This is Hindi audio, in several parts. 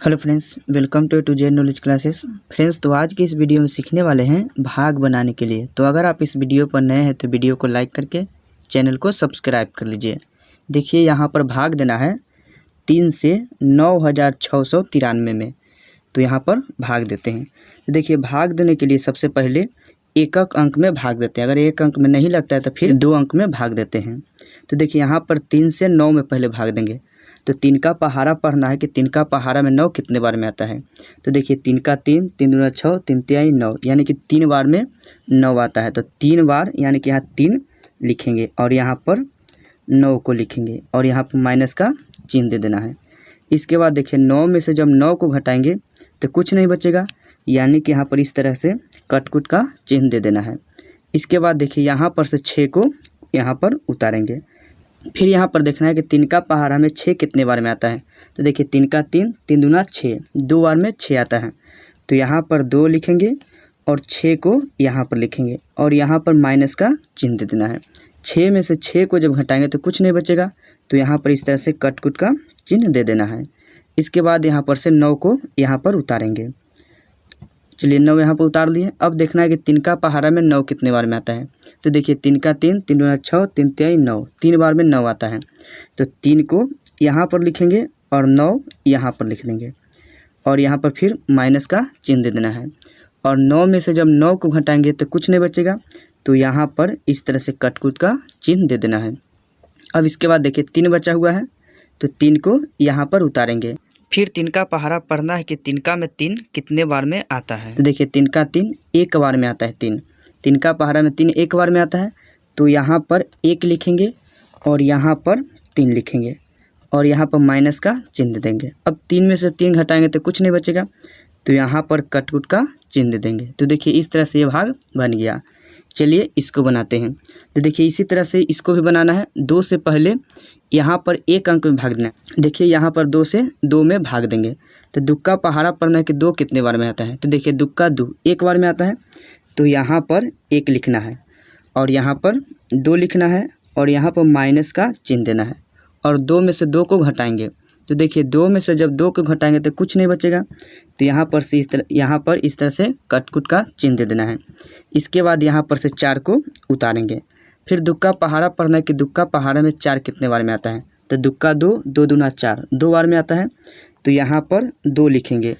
Hello friends, welcome to Z knowledge classes. Friends, तो आज की इस वीडियो में सीखने वाले हैं भाग बनाने के लिए। तो अगर आप इस वीडियो पर नए हैं तो वीडियो को लाइक करके चैनल को सब्सक्राइब कर लीजिए। देखिए, यहाँ पर भाग देना है 3 से 9693 में। तो यहाँ पर भाग देते हैं। तो देखिए, भाग देने के लिए सबसे पहले एकक अंक में भाग देते हैं। अगर एक अंक में नहीं लगता है तो फिर 2 अंक में भाग देते हैं। तो देखिए, यहाँ पर 3 से 9 में पहले भाग देंगे। तो 3 का पहाड़ा पढ़ना है कि 3 का पहाड़ा में 9 कितने बार में आता है। तो देखिए, 3 का 3, 3 दूना 6, 3 तिहाई 9, यानी कि 3 बार में 9 आता है। तो 3 बार यानी कि यहाँ 3 लिखेंगे और यहाँ पर 9 को लिखेंगे और यहाँ पर माइनस का चिन्ह दे देना है। इसके बाद देखिए, 9 में से जब 9 को घटाएंगे तो कुछ नहीं बचेगा, यानी कि यहाँ पर इस तरह से कटकुट का चिन्ह दे देना है। इसके बाद देखिए, यहाँ पर से 6 को यहाँ पर उतारेंगे। फिर यहाँ पर देखना है कि 3 का पहाड़ा में 6 कितने बार में आता है। तो देखिए, 3 का 3, 3 दूना 6, 2 बार में 6 आता है। तो यहाँ पर 2 लिखेंगे और 6 को यहाँ पर लिखेंगे और यहाँ पर माइनस का चिन्ह दे देना है। 6 में से 6 को जब घटाएंगे तो कुछ नहीं बचेगा, तो यहाँ पर इस तरह से कटकुट का चिन्ह दे देना है। इसके बाद यहाँ पर से 9 को यहाँ पर उतारेंगे। चलिए, 9 यहाँ पर उतार लिए। अब देखना है कि 3 का पहाड़ा में 9 कितने बार में आता है। तो देखिए, 3 का 3, 3 दूना 6, 3 तिहाई 9, 3 बार में 9 आता है। तो 3 को यहाँ पर लिखेंगे और 9 यहाँ पर लिख देंगे और यहाँ पर फिर माइनस का चिन्ह दे देना है। और 9 में से जब 9 को घटाएंगे तो कुछ नहीं बचेगा, तो यहाँ पर इस तरह से कटकुट का चिन्ह दे देना है। अब इसके बाद देखिए, 3 बचा हुआ है, तो 3 को यहाँ पर उतारेंगे। फिर 3 का पहाड़ा पढ़ना है कि 3 का में 3 कितने बार में आता है। तो देखिए, 3 का 3 एक बार में आता है। 3 का पहाड़ा में 3 एक बार में आता है। तो यहाँ पर 1 लिखेंगे और यहाँ पर 3 लिखेंगे और यहाँ पर माइनस का चिन्ह दे देंगे। अब 3 में से 3 घटाएंगे तो कुछ नहीं बचेगा, तो यहाँ पर कटकुट का चिन्ह दे देंगे। तो देखिए, इस तरह से ये भाग बन गया। चलिए, इसको बनाते हैं। तो देखिए, इसी तरह से इसको भी बनाना है। 2 से पहले यहाँ पर एक अंक में भाग देना है। देखिए, यहाँ पर 2 से 2 में भाग देंगे। तो दो का पहाड़ा पढ़ना है कि 2 कितने बार में आता है। तो देखिए, 2 का 2 एक बार में आता है। तो यहाँ पर 1 लिखना है और यहाँ पर 2 लिखना है और यहाँ पर माइनस का चिन्ह देना है और 2 में से 2 को घटाएंगे। तो देखिए, 2 में से जब 2 को घटाएंगे तो कुछ नहीं बचेगा, तो यहाँ पर से इस तरह से कटकुट का चिन्ह दे देना है। इसके बाद यहाँ पर से 4 को उतारेंगे। फिर 2 का पहाड़ा पढ़ना है कि 2 का पहाड़ा में 4 कितने बार में आता है। तो 2 का 2, 2 दूना 4, 2 बार में आता है। तो यहाँ पर 2 लिखेंगे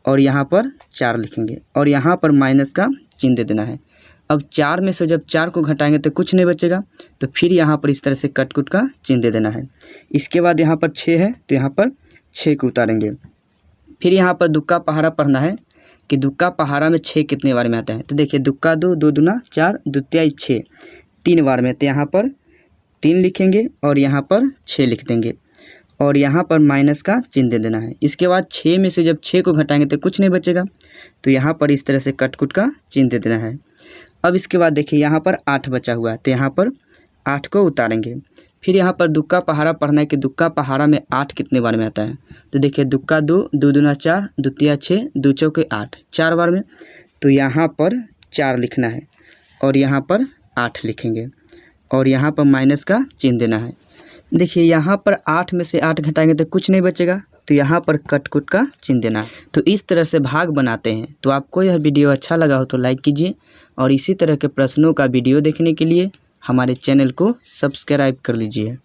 और यहाँ पर 4 लिखेंगे और यहाँ पर माइनस का चिन्ह दे देना है। अब 4 में से जब 4 को घटाएंगे तो कुछ नहीं बचेगा, तो फिर यहाँ पर इस तरह से कटकुट का चिन्ह दे देना है। इसके बाद यहाँ पर 6 है, तो यहाँ पर 6 को उतारेंगे। फिर यहाँ पर 2 का पहाड़ा पढ़ना है कि 2 का पहाड़ा में 6 कितने बार में आता है। तो देखिए, 2 का 2, 2 दूना 4, 2 तिहाई 6, 3 बार में। तो यहाँ पर 3 लिखेंगे और यहाँ पर 6 लिख देंगे और यहाँ पर माइनस का चिन्ह दे देना है। इसके बाद 6 में से जब 6 को घटाएंगे तो कुछ नहीं बचेगा, तो यहाँ पर इस तरह से कटकुट का चिन्ह दे देना है। अब इसके बाद देखिए, यहाँ पर 8 बचा हुआ है, तो यहाँ पर 8 को उतारेंगे। फिर यहाँ पर 2 का पहाड़ा पढ़ना है कि 2 का पहाड़ा में 8 कितने बार में आता है। तो देखिए, 2 का 2, 2 दूना 4, 2 तिहाई 6, 2 चौके 8, 4 बार में। तो यहाँ पर 4 लिखना है और यहाँ पर 8 लिखेंगे और यहाँ पर माइनस का चिन्ह देना है। देखिए, यहाँ पर 8 में से 8 घटाएंगे तो कुछ नहीं बचेगा, तो यहाँ पर कटकुट का चिन्ह देना है। तो इस तरह से भाग बनाते हैं। तो आपको यह वीडियो अच्छा लगा हो तो लाइक कीजिए और इसी तरह के प्रश्नों का वीडियो देखने के लिए हमारे चैनल को सब्सक्राइब कर लीजिए।